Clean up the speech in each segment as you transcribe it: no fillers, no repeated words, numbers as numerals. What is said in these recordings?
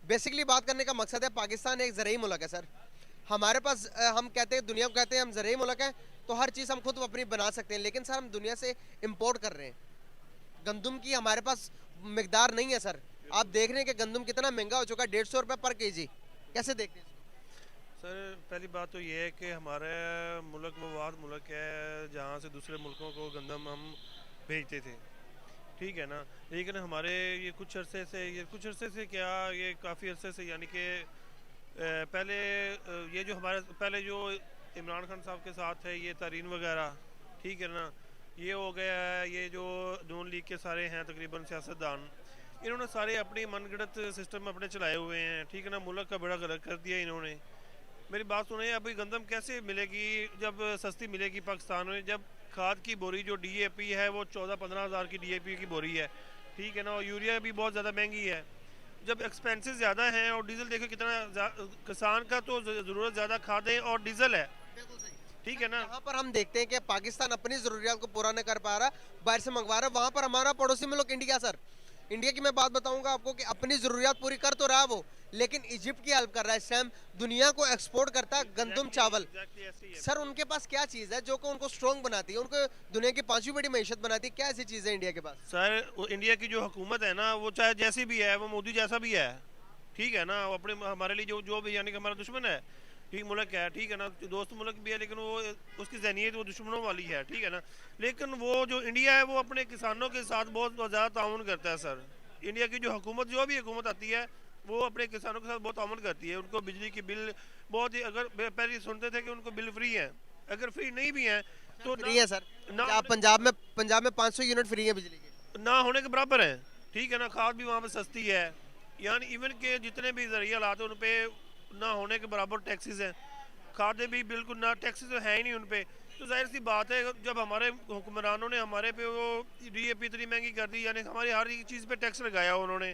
Basically बात करने का मकसद है, पाकिस्तान एक ज़रूरी मुल्क है सर। हमारे पास हम कहते हैं, दुनिया को कहते हैं हम ज़रूरी मुल्क है, तो हर चीज़ हम खुद अपनी बना सकते हैं, लेकिन सर हम दुनिया से इम्पोर्ट कर रहे हैं। गंदम की हमारे पास मिकदार नहीं है सर। आप देख रहे हैं कि गंदम कितना महंगा हो चुका है, 150 रुपये पर केजी। कैसे देखते हैं इसको? सर पहली बात तो ये है कि हमारा मुल्क वो वाद मुल्क है जहाँ से दूसरे मुल्कों को गंदम हम भेजते थे, ठीक है ना। लेकिन हमारे कुछ अरसे से क्या, ये काफ़ी अरसे से, यानी कि पहले ये जो हमारे पहले जो इमरान खान साहब के साथ है ये तरीन वगैरह, ठीक है ना, ये हो गया है। ये जो नून लीग के सारे हैं तकरीबन सियासतदान, इन्होंने सारे अपनी मनगढ़ंत सिस्टम अपने चलाए हुए हैं, ठीक है ना। मुल्क का बड़ा गलत कर दिया इन्होंने। मेरी बात सुनिए, अभी गंदम कैसे मिलेगी जब सस्ती मिलेगी पाकिस्तान में, जब खाद की बोरी जो डीएपी है वो 14-15 हज़ार की डीएपी की बोरी है, ठीक है ना। और यूरिया भी बहुत ज़्यादा महंगी है। जब एक्सपेंसेस ज़्यादा हैं और डीजल देखो कितना, किसान का तो ज़रूरत ज़्यादा खादें और डीजल है, ठीक है ना। यहाँ पर हम देखते हैं कि पाकिस्तान अपनी ज़रूरियात को पूरा नहीं कर पा रहा, बाहर से मंगवा रहा है। वहाँ पर हमारा पड़ोसी मुल्क इंडिया सर, इंडिया की मैं बात बताऊंगा आपको कि अपनी ज़रूरियात पूरी कर तो रहा है वो, लेकिन इजिप्ट की हेल्प कर रहा है इस टाइम। दुनिया को एक्सपोर्ट करता है गंदम चावल। सर उनके पास क्या चीज़ है जो कि उनको स्ट्रॉन्ग बनाती है, उनको दुनिया की 5वीं बड़ी मैशत बनाती है? क्या ऐसी चीज़ है इंडिया के पास? सर वो इंडिया की जो हुकूमत है ना, वो चाहे जैसी भी है, वो मोदी जैसा भी है, ठीक है ना। वो अपने हमारे लिए जो जो भी, यानी कि हमारा दुश्मन है, ठीक मुल्क है, ठीक है ना। दोस्त मुल्क भी है, लेकिन वो उसकी जहनीत वो दुश्मनों वाली है, ठीक है ना। लेकिन वो जो इंडिया है वो अपने किसानों के साथ बहुत ज़्यादा ताउन करता है सर। इंडिया की जो हुकूमत, जो भी हुकूमत आती है, वो अपने किसानों के साथ बहुत ताउन करती है। उनको बिजली की बिल बहुत ही, अगर पहले सुनते थे कि उनको बिल फ्री है, अगर फ्री नहीं भी है तो फ्री है सर। ना क्या पंजाब में 500 यूनिट फ्री है बिजली के? ना होने के बराबर है, ठीक है ना। खाद भी वहाँ पे सस्ती है, यानी इवन के जितने भी ज़रिया लाते हैं उन पे ना होने के बराबर टैक्सेस हैं। खादें भी बिल्कुल ना, टैक्सेस तो है ही नहीं उन पे। तो जाहिर सी बात है, जब हमारे हुक्मरानों ने हमारे पे वो डीएपी इतनी महंगी कर दी, यानी हमारी हर एक चीज़ पे टैक्स लगाया उन्होंने,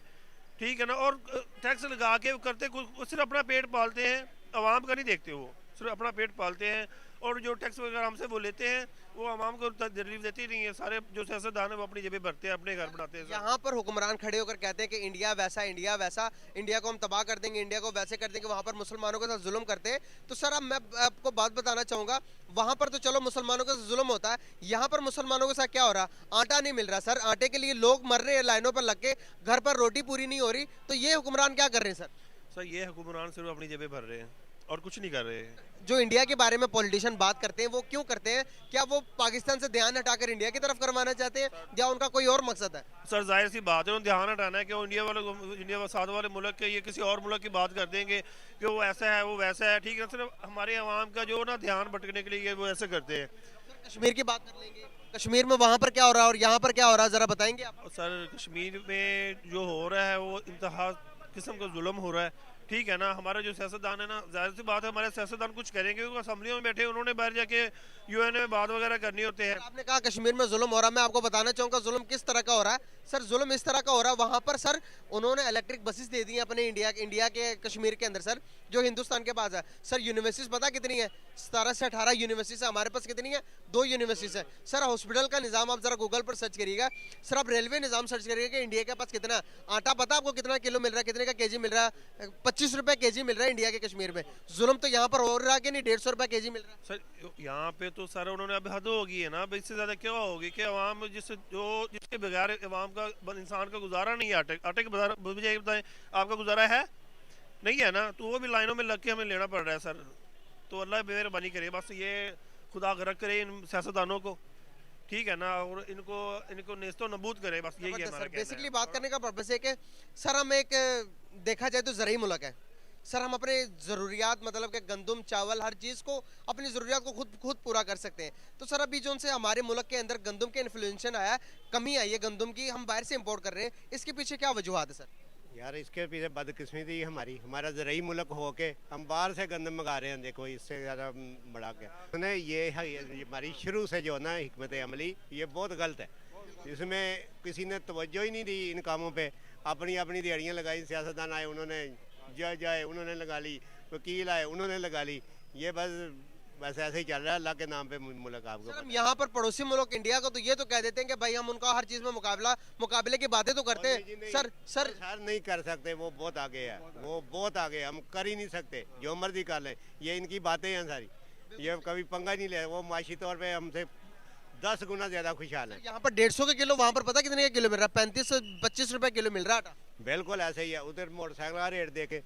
ठीक है ना। और टैक्स लगा के करते कुछ, सिर्फ अपना पेट पालते हैं, आवाम का नहीं देखते। वो सिर्फ अपना पेट पालते हैं, और जो टैक्स वगैरह हमसे वो लेते हैं वो आवाम को रिलीफ देती नहीं है। सारे जो सियासतदान है वो अपनी जेबें भरते हैं, अपने घर बनाते हैं। यहाँ पर हुक्मरान खड़े होकर कहते हैं कि इंडिया वैसा, इंडिया वैसा, इंडिया को हम तबाह कर देंगे, इंडिया को वैसे कर देंगे। वहाँ पर मुसलमानों के साथ जुल्म करते हैं। तो सर अब मैं आपको बात बताना चाहूँगा, वहाँ पर तो चलो मुसलमानों के साथ जुल्म होता है, यहाँ पर मुसलमानों के साथ क्या हो रहा? आटा नहीं मिल रहा सर, आटे के लिए लोग मर रहे हैं लाइनों पर लग के, घर पर रोटी पूरी नहीं हो रही। तो ये हुक्मरान क्या कर रहे हैं सर ये हुक्मरान सिर्फ अपनी जेबें भर रहे हैं और कुछ नहीं कर रहे हैं। जो इंडिया के बारे में पॉलिटिशियन बात करते हैं वो क्यों करते हैं? क्या वो पाकिस्तान से ध्यान हटाकर इंडिया की तरफ करवाना चाहते हैं, या उनका कोई और मकसद है? सर जाहिर सी बात है, उन्हें ध्यान हटाना है कि वो इंडिया साथ वाले मुल्क के, ये किसी और मुल्क की बात कर देंगे कि वो ऐसा है वो वैसा है, ठीक है। सिर्फ हमारे अवाम का जो ना ध्यान भटकने के लिए वो ऐसे करते हैं। कश्मीर की बात कर लेंगे, कश्मीर में वहाँ पर क्या हो रहा है और यहाँ पर क्या हो रहा है, जरा बताएंगे आप? सर कश्मीर में जो हो रहा है वो इंतहा किस्म का जुल्म हो रहा है, ठीक है ना। हमारे जो सियासतदान है ना, जाहिर सी बात है हमारे सियासतदान कुछ करेंगे, क्योंकि असम्बलियों में बैठे उन्होंने बाहर जाके यूएन में बात वगैरह करनी होते हैं। आपने कहा कश्मीर में जुल्म हो रहा है, मैं आपको बताना चाहूँगा जुल्म किस तरह का हो रहा है। सर जुल्म इस तरह का हो रहा है, वहाँ पर सर उन्होंने इलेक्ट्रिक बसेस दे दी हैं अपने इंडिया के कश्मीर के अंदर सर, जो हिंदुस्तान के पास है। सर यूनिवर्सिटीज पता कितनी है? 17 से 18 यूनिवर्सिटीज है। हमारे पास कितनी है? 2 यूनिवर्सिटीज है। सर हॉस्पिटल का निज़ाम आप जरा गूगल पर सर्च करिएगा, सर आप रेलवे निज़ाम सर्च करिएगा कि इंडिया के पास कितना आटा, पता आपको कितना किलो मिल रहा है, कितने का केजी मिल रहा है? 25 रुपये केजी मिल रहा है इंडिया के कश्मीर में। जुल्म तो यहाँ पर हो रहा है कि नहीं? 150 रुपये केजी मिल रहा है सर यहाँ पे तो सर उन्होंने अब हद होगी है ना, अब इससे ज़्यादा क्या होगी कि अवाम जिसके बगैर अवाम का इंसान का गुजारा नहीं है। आटे के बजाय बताएं आपका गुजारा है नहीं है ना, तो वो भी लाइनों में लग के हमें लेना पड़ रहा है सर। तो अल्लाह मेहरबानी करे, बस ये खुदा गरक करे इन सियासतदानों को, ठीक है ना, और इनको इनको नेस्तो नबूद करे, बस यही है हमारा कहना है। बेसिकली बात करने का पर्पस है कि सर हम एक देखा जाए तो ज़रूरी मुल्क है सर। हम अपने ज़रूरियात मतलब कि गंदम चावल हर चीज़ को, अपनी ज़रूरियात को खुद पूरा कर सकते हैं। तो सर अभी जो उनसे हमारे मुल्क के अंदर गंदम के इन्फ्लुएंशन आया, कमी आई है गंदम की, हम बाहर से इंपोर्ट कर रहे हैं, इसके पीछे क्या वजूहत है सर? यार इसके पीछे बदकिस्मती हमारा ज़रूरी मुल्क हो के हम बाहर से गंदम मंगा रहे हैं। देखो इससे ज़्यादा बड़ा क्या उन्हें ये है, हमारी शुरू से जो ना हिकमत अमली ये बहुत गलत है। इसमें किसी ने तवज्जो ही नहीं दी इन कामों पे, अपनी अपनी दिहाड़ियाँ लगाई। सियासतदान आए उन्होंने जज आए उन्होंने लगा ली, वकील आए उन्होंने लगा ली। ये बस बस ऐसे ही चल रहा है, अल्लाह के नाम पे मुल्क आपको सर हम पता यहाँ पर पड़ोसी मुल्क इंडिया को तो ये तो कह देते हैं कि भाई हम उनका हर चीज में मुकाबले की बातें तो करते है। नहीं जी, हैं नहीं, सर सर सर नहीं कर सकते, वो बहुत आगे है, वो बहुत आगे है, हम कर ही नहीं सकते, जो मर्जी कर लें, ये इनकी बातें हैं सारी, ये कभी पंगा नहीं ले, वो माशी तौर पे हमसे 10 गुना ज्यादा खुशहाल है। यहाँ पर 150 के किलो, वहाँ पर पता कितने का किलो मिल रहा है? 35 से 25 रुपए किलो मिल रहा है आटा। बिल्कुल ऐसे ही है, उधर मोटरसाइकिल का रेट देखे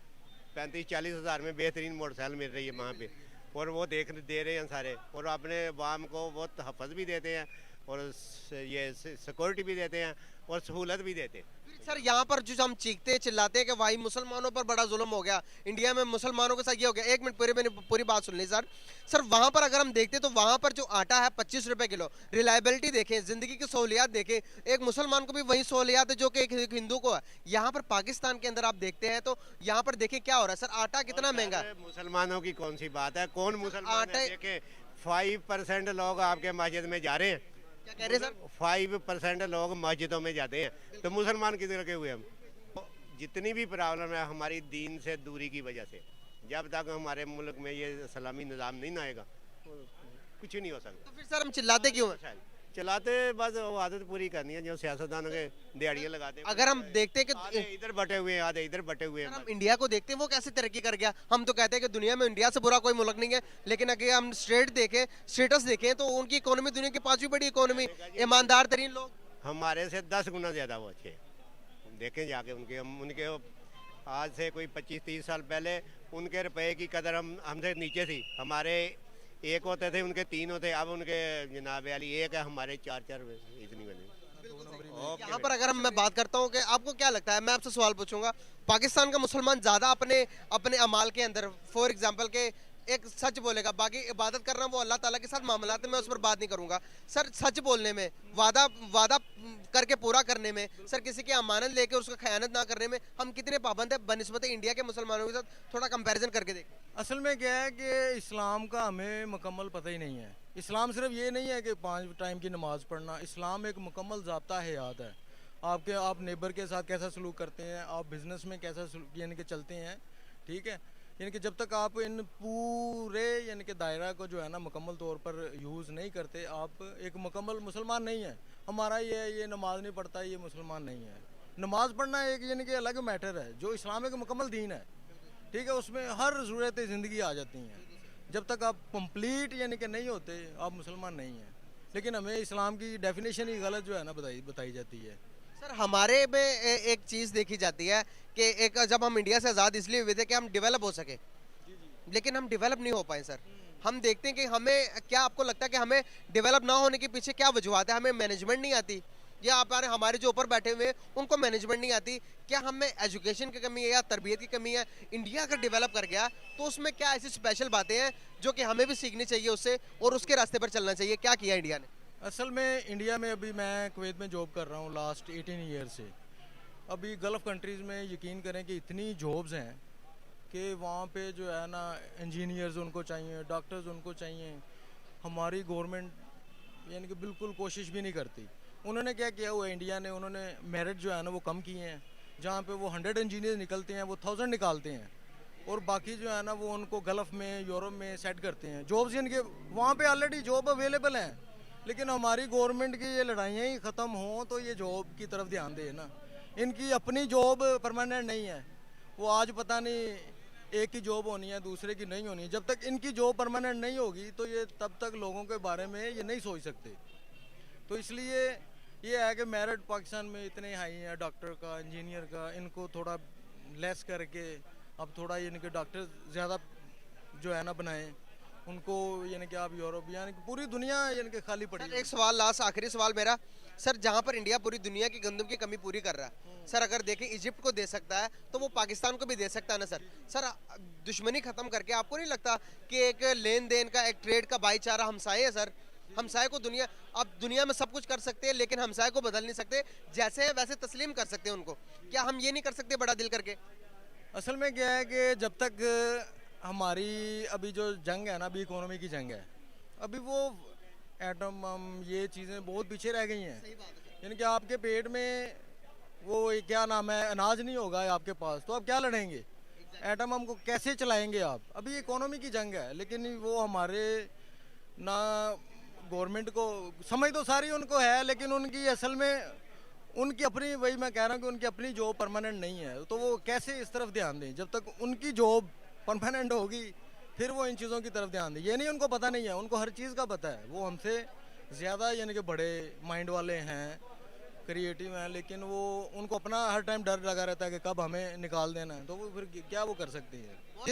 35-40 हज़ार में बेहतरीन मोटरसाइकिल मिल रही है वहाँ पे, और वो दे रहे हैं सारे, और अपने वाम को बहुत हफज भी देते हैं, और ये सिक्योरिटी भी देते हैं, और सहूलत भी देते हैं। सर यहाँ पर जो हम चीखते हैं चिल्लाते हैं कि भाई मुसलमानों पर बड़ा जुल्म हो गया, इंडिया में मुसलमानों के साथ ये हो गया, एक मिनट मैंने पूरी बात सुन ली सर। सर वहाँ पर अगर हम देखते तो वहाँ पर जो आटा है 25 रुपए किलो, रिलायबिलिटी देखें, जिंदगी की सहूलियात देखें, एक मुसलमान को भी वही सहूलियात है जो कि एक हिंदू को है। यहाँ पर पाकिस्तान के अंदर आप देखते हैं तो यहाँ पर देखें क्या हो रहा है सर, आटा कितना महंगा है। मुसलमानों की कौन सी बात है, कौन मुसलमान है? देखे 5% लोग आपके मस्जिद में जा रहे हैं, क्या कह रहे हैं सर? 5% लोग मस्जिदों में जाते हैं, तो मुसलमान किधर के हुए हम? जितनी भी प्रॉब्लम है हमारी दीन से दूरी की वजह से, जब तक हमारे मुल्क में ये इस्लामी निज़ाम नहीं ना आएगा कुछ नहीं हो सकता। तो फिर सर हम चिल्लाते क्यों हैं? चलाते बस वो आदत पूरी करनी है जो सियासतदानों के दिहाड़ियाँ लगाते हैं। अगर हम देखते हैं कि आधे इधर बटे हुए हैं, आधे इधर बटे हुए सर, हैं। हम इंडिया को देखते हैं वो कैसे तरक्की कर गया। हम तो कहते हैं कि दुनिया में इंडिया से बुरा कोई मुल्क नहीं है, लेकिन अगर हम स्टेटस देखें तो उनकी इकोनॉमी दुनिया की 5वीं बड़ी इकोनॉमी, ईमानदार तरीन लोग। हमारे से 10 गुना ज़्यादा वो अच्छे देखें जाके उनके, हम उनके आज से कोई 25-30 साल पहले उनके रुपए की कदर हमसे नीचे थी, हमारे एक होते थे उनके 3 होते, अब उनके जनाब वाली एक है, हमारे 4-4 इतनी बनी। यहाँ पर अगर मैं बात करता हूँ कि आपको क्या लगता है, मैं आपसे सवाल पूछूंगा, पाकिस्तान का मुसलमान ज्यादा अपने अपने अमाल के अंदर फॉर एग्जांपल के एक सच बोलेगा, बाकी इबादत करना वो अल्लाह ताला के साथ मामलात है, मैं उस पर बात नहीं करूंगा। सर सच बोलने में, वादा करके पूरा करने में, सर किसी की अमानत लेके उसका खयानत ना करने में हम कितने पाबंद है बनिस्बत इंडिया के मुसलमानों के साथ? थोड़ा कंपैरिजन करके देखें। असल में क्या है कि इस्लाम का हमें मुकम्मल पता ही नहीं है। इस्लाम सिर्फ ये नहीं है कि 5 टाइम की नमाज़ पढ़ना, इस्लाम एक मुकम्मल ज़ाब्ता हयात है। आप नेबर के साथ कैसा सलूक करते हैं, आप बिज़नेस में कैसा यानी कि चलते हैं, ठीक है, यानी कि जब तक आप इन पूरे यानी कि दायरा को जो है ना मुकम्मल तौर पर यूज़ नहीं करते, आप एक मुकम्मल मुसलमान नहीं है। हमारा ये नमाज नहीं पढ़ता, ये मुसलमान नहीं है। नमाज पढ़ना एक यानी कि अलग मैटर है, जो इस्लाम एक मुकम्मल दीन है, ठीक है, उसमें हर ज़रूरत ज़िंदगी आ जाती हैं। जब तक आप कंप्लीट यानी कि नहीं होते, आप मुसलमान नहीं हैं। लेकिन हमें इस्लाम की डेफिनेशन ही गलत जो है ना बताई जाती है। सर हमारे में एक चीज़ देखी जाती है कि एक जब हम इंडिया से आज़ाद इसलिए हुए थे कि हम डेवलप हो सके, लेकिन हम डेवलप नहीं हो पाए सर। हम देखते हैं कि हमें, क्या आपको लगता है कि हमें डेवलप ना होने के पीछे क्या वजूहत है? हमें मैनेजमेंट नहीं आती, या आप हमारे जो ऊपर बैठे हुए हैं उनको मैनेजमेंट नहीं आती? क्या हमें एजुकेशन की कमी है या तरबियत की कमी है? इंडिया अगर डेवलप कर गया तो उसमें क्या ऐसी स्पेशल बातें हैं जो कि हमें भी सीखनी चाहिए उससे और उसके रास्ते पर चलना चाहिए? क्या किया इंडिया ने? असल में इंडिया में अभी मैं कुवैत में जॉब कर रहा हूँ लास्ट 18 ईयर से। अभी गल्फ़ कंट्रीज़ में यकीन करें कि इतनी जॉब्स हैं कि वहाँ पे जो है ना इंजीनियर्स उनको चाहिए, डॉक्टर्स उनको चाहिए। हमारी गवर्नमेंट यानी कि बिल्कुल कोशिश भी नहीं करती। उन्होंने क्या किया हुआ इंडिया ने, उन्होंने मेरिट जो है ना वो कम किए हैं। जहाँ पे वो 100 इंजीनियर निकलते हैं वो 1000 निकालते हैं, और बाकी जो है ना वो उनको गल्फ़ में, यूरोप में सेट करते हैं। जॉब्स यानी कि वहाँ पे ऑलरेडी जॉब अवेलेबल हैं, लेकिन हमारी गवर्नमेंट की ये लड़ाइयाँ ही ख़त्म हों तो ये जॉब की तरफ ध्यान दे ना। इनकी अपनी जॉब परमानेंट नहीं है, वो आज पता नहीं एक की जॉब होनी है, दूसरे की नहीं होनी है। जब तक इनकी जॉब परमानेंट नहीं होगी तो ये तब तक लोगों के बारे में ये नहीं सोच सकते। तो इसलिए ये है कि मेरिट पाकिस्तान में इतने हाई हैं, डॉक्टर का, इंजीनियर का, इनको थोड़ा लेस करके अब थोड़ा यानी कि डॉक्टर ज़्यादा जो है ना बनाएं उनको, यानी कि आप यूरोप यानी कि पूरी दुनिया यानी कि खाली पड़ी। एक सवाल, लास्ट आखिरी सवाल मेरा सर, जहाँ पर इंडिया पूरी दुनिया की गंदम की कमी पूरी कर रहा है सर, अगर देखें इजिप्ट को दे सकता है तो वो पाकिस्तान को भी दे सकता है ना सर? सर दुश्मनी खत्म करके आपको नहीं लगता कि एक लेन देन का, एक ट्रेड का भाईचारा हमसाए है सर? हमसाए को दुनिया, अब दुनिया में सब कुछ कर सकते हैं लेकिन हमसाए को बदल नहीं सकते, जैसे है वैसे तस्लीम कर सकते हैं उनको। क्या हम ये नहीं कर सकते बड़ा दिल करके? असल में क्या है कि जब तक हमारी अभी जो जंग है ना, अभी इकोनॉमी की जंग है, अभी वो एटम ये चीज़ें बहुत पीछे रह गई हैं। यानी कि आपके पेट में वो क्या नाम है, अनाज नहीं होगा आपके पास तो आप क्या लड़ेंगे? एटम हमको कैसे चलाएंगे आप? अभी इकोनॉमी की जंग है, लेकिन वो हमारे ना गवर्नमेंट को समझ तो सारी उनको है, लेकिन उनकी असल में उनकी अपनी, वही मैं कह रहा हूँ कि उनकी अपनी जॉब परमानेंट नहीं है, तो वो कैसे इस तरफ ध्यान दें? जब तक उनकी जॉब परमानेंट होगी फिर वो इन चीज़ों की तरफ ध्यान दें। ये नहीं उनको पता नहीं है, उनको हर चीज़ का पता है, वो हमसे ज़्यादा यानी कि बड़े माइंड वाले हैं, क्रिएटिव हैं, लेकिन वो उनको अपना हर टाइम डर लगा रहता है कि कब हमें निकाल देना है, तो वो फिर क्या वो कर सकती है।